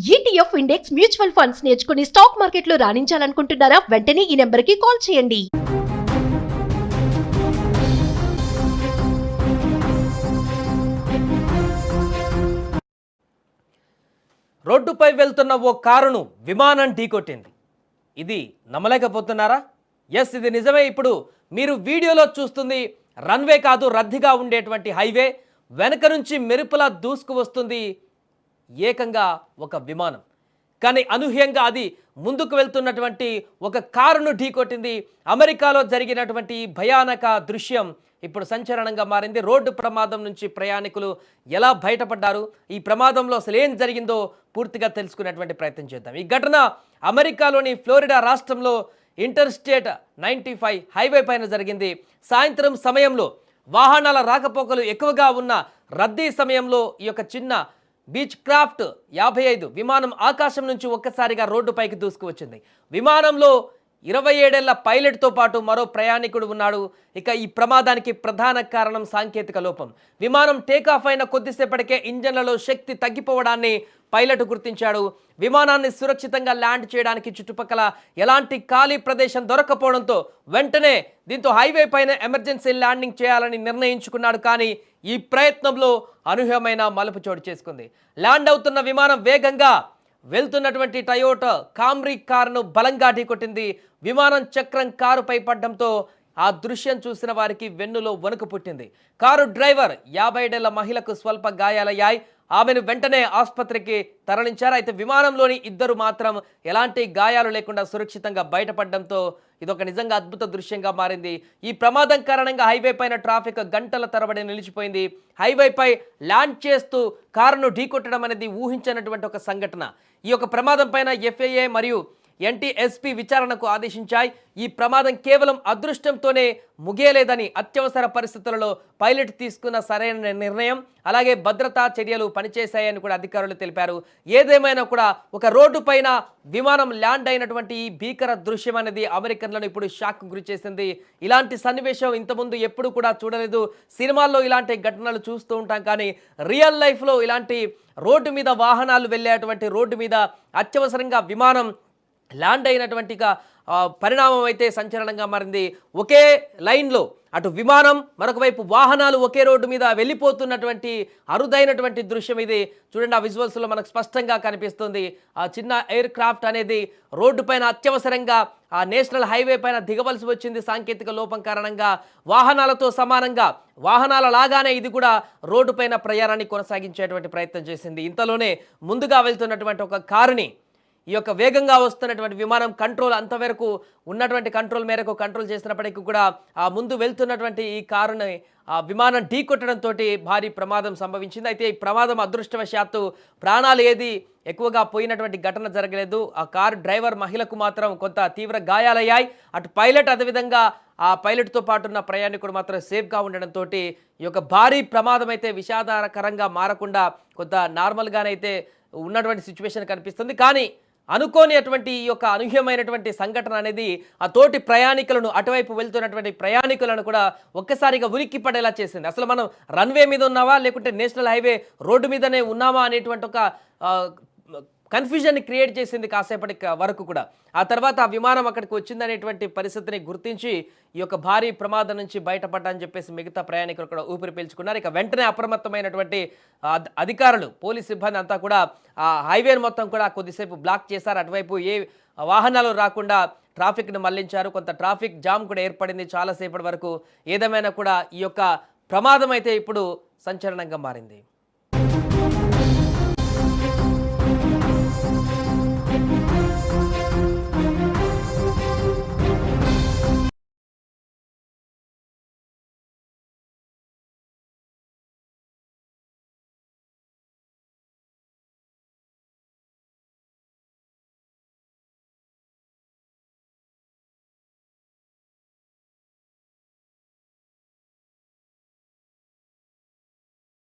ETF index mutual funds నేర్చుకుని stock మార్కెట్లో రాణించాలనుకుంటున్నారా? వెంటనే ఈ నెంబర్కి కాల్ చేయండి. రోడ్డుపై వెళ్తున్న ఓ కారును విమానం ఢీకొట్టింది. ఇది నమ్మలేకపోతున్నారా? ఎస్, ఇది నిజమే. ఇప్పుడు మీరు వీడియోలో చూస్తుంది రన్వే కాదు, రద్దీగా ఉండేటువంటి హైవే. వెనక నుంచి మెరుపులా దూసుకు వస్తుంది ఏకంగా ఒక విమానం. కానీ అనూహ్యంగా అది ముందుకు వెళ్తున్నటువంటి ఒక కారును ఢీకొట్టింది. అమెరికాలో జరిగినటువంటి భయానక దృశ్యం ఇప్పుడు సంచలనంగా మారింది. రోడ్డు ప్రమాదం నుంచి ప్రయాణికులు ఎలా బయటపడ్డారు, ఈ ప్రమాదంలో అసలు ఏం జరిగిందో పూర్తిగా తెలుసుకునేటువంటి ప్రయత్నం చేద్దాం. ఈ ఘటన అమెరికాలోని ఫ్లోరిడా రాష్ట్రంలో ఇంటర్స్టేట్ 95 హైవే పైన జరిగింది. సాయంత్రం సమయంలో వాహనాల రాకపోకలు ఎక్కువగా ఉన్న రద్దీ సమయంలో ఈ యొక్క చిన్న బీచ్ క్రాఫ్ట్ 55 విమానం ఆకాశం నుంచి ఒక్కసారిగా రోడ్డుపైకి దూసుకువచ్చింది. విమానంలో 27 ఏళ్ల పైలట్తో పాటు మరో ప్రయాణికుడు ఉన్నాడు. ఇక ఈ ప్రమాదానికి ప్రధాన కారణం సాంకేతిక లోపం. విమానం టేకాఫ్ అయిన కొద్దిసేపటికే ఇంజన్లలో శక్తి తగ్గిపోవడాన్ని పైలట్ గుర్తించాడు. విమానాన్ని సురక్షితంగా ల్యాండ్ చేయడానికి చుట్టుపక్కల ఎలాంటి ఖాళీ ప్రదేశం దొరకపోవడంతో వెంటనే దీంతో హైవే పైన ఎమర్జెన్సీ ల్యాండింగ్ చేయాలని నిర్ణయించుకున్నాడు. కానీ ఈ ప్రయత్నంలో అనూహ్యమైన మలుపు చోటు చేసుకుంది. ల్యాండ్ అవుతున్న విమానం వేగంగా వెళ్తున్నటువంటి టయోటా కామ్రీ కారును బలంగా ఢీకొట్టింది. విమానం చక్రం కారుపై పడడంతో ఆ దృశ్యం చూసిన వారికి వెన్నులో వణుకు పుట్టింది. కారు డ్రైవర్ 57 ఏళ్ల మహిళకు స్వల్ప గాయాలయ్యాయి. ఆమెను వెంటనే ఆసుపత్రికి తరలించారు. అయితే విమానంలోని ఇద్దరు మాత్రం ఎలాంటి గాయాలు లేకుండా సురక్షితంగా బయటపడడంతో ఇదొక నిజంగా అద్భుత దృశ్యంగా మారింది. ఈ ప్రమాదం కారణంగా హైవే పైన ట్రాఫిక్ గంటల తరబడి నిలిచిపోయింది. హైవేపై ల్యాండ్ చేస్తూ కారును ఢీకొట్టడం అనేది ఊహించినటువంటి ఒక సంఘటన. ఈ యొక్క ప్రమాదం పైన FAA మరియు NTSB విచారణకు ఆదేశించాయి. ఈ ప్రమాదం కేవలం అదృష్టంతోనే ముగియలేదని, అత్యవసర పరిస్థితులలో పైలట్ తీసుకున్న సరైన నిర్ణయం, అలాగే భద్రతా చర్యలు పనిచేశాయని కూడా అధికారులు తెలిపారు. ఏదేమైనా కూడా ఒక రోడ్డు పైన విమానం ల్యాండ్ అయినటువంటి ఈ భీకర దృశ్యం అనేది అమెరికన్లను ఇప్పుడు షాక్ గురి చేసింది. ఇలాంటి సన్నివేశం ఇంతకుముందు ఎప్పుడు కూడా చూడలేదు. సినిమాల్లో ఇలాంటి ఘటనలు చూస్తూ ఉంటాం, కానీ రియల్ లైఫ్లో ఇలాంటి రోడ్డు మీద వాహనాలు వెళ్ళేటువంటి రోడ్డు మీద అత్యవసరంగా విమానం ల్యాండ్ అయినటువంటి పరిణామం అయితే సంచలనంగా మారింది. ఒకే లైన్లో అటు విమానం, మరొక వైపు వాహనాలు ఒకే రోడ్డు మీద వెళ్ళిపోతున్నటువంటి అరుదైనటువంటి దృశ్యం ఇది. చూడండి, ఆ విజువల్స్లో మనకు స్పష్టంగా కనిపిస్తుంది. ఆ చిన్న ఎయిర్ క్రాఫ్ట్ అనేది రోడ్డు పైన అత్యవసరంగా ఆ నేషనల్ హైవే పైన దిగవలసి వచ్చింది. సాంకేతిక లోపం కారణంగా వాహనాలతో సమానంగా, వాహనాల లాగానే ఇది కూడా రోడ్డు పైన ప్రయాణాన్ని కొనసాగించేటువంటి ప్రయత్నం చేసింది. ఇంతలోనే ముందుగా వెళ్తున్నటువంటి ఒక కారుని ఈ యొక్క వేగంగా వస్తున్నటువంటి విమానం కంట్రోల్ అంతవరకు ఉన్నటువంటి కంట్రోల్ మేరకు కంట్రోల్ చేసినప్పటికీ కూడా ఆ ముందు వెళ్తున్నటువంటి ఈ కారుని ఆ విమానం ఢీకొట్టడంతో భారీ ప్రమాదం సంభవించింది. అయితే ఈ ప్రమాదం అదృష్టవశాత్తు ప్రాణాలు ఏది ఎక్కువగా పోయినటువంటి ఘటన జరగలేదు. ఆ కారు డ్రైవర్ మహిళకు మాత్రం కొంత తీవ్ర గాయాలయ్యాయి. అటు పైలట్, అదేవిధంగా ఆ పైలట్తో పాటు ఉన్న ప్రయాణికుడు మాత్రం సేఫ్గా ఉండడంతో ఈ యొక్క భారీ ప్రమాదం అయితే విషాదకరంగా మారకుండా కొంత నార్మల్గానైతే ఉన్నటువంటి సిచ్యువేషన్ కనిపిస్తుంది. కానీ అనుకోనిటువంటి ఈ యొక్క అనూహ్యమైనటువంటి సంఘటన అనేది ఆ తోటి ప్రయాణికులను, అటువైపు వెళ్తున్నటువంటి ప్రయాణికులను కూడా ఒక్కసారిగా ఉలిక్కి పడేలా చేసింది. అసలు మనం రన్వే మీద ఉన్నావా, లేకుంటే నేషనల్ హైవే రోడ్డు మీదనే ఉన్నామా అనేటువంటి ఒక కన్ఫ్యూజన్ని క్రియేట్ చేసింది కాసేపటి వరకు కూడా. ఆ తర్వాత ఆ విమానం అక్కడికి వచ్చిందనేటువంటి పరిస్థితిని గుర్తించి ఈ యొక్క భారీ ప్రమాదం నుంచి బయటపడ్డాని చెప్పేసి మిగతా ప్రయాణికులు కూడా ఊపిరి పీల్చుకున్నారు. ఇక వెంటనే అప్రమత్తమైనటువంటి అధికారులు, పోలీస్ సిబ్బంది అంతా కూడా ఆ హైవేను మొత్తం కూడా కొద్దిసేపు బ్లాక్ చేశారు. అటువైపు ఏ వాహనాలు రాకుండా ట్రాఫిక్ను మళ్లించారు. కొంత ట్రాఫిక్ జామ్ కూడా ఏర్పడింది చాలాసేపటి వరకు. ఏదేమైనా కూడా ఈ యొక్క ప్రమాదం అయితే ఇప్పుడు సంచలనంగా మారింది.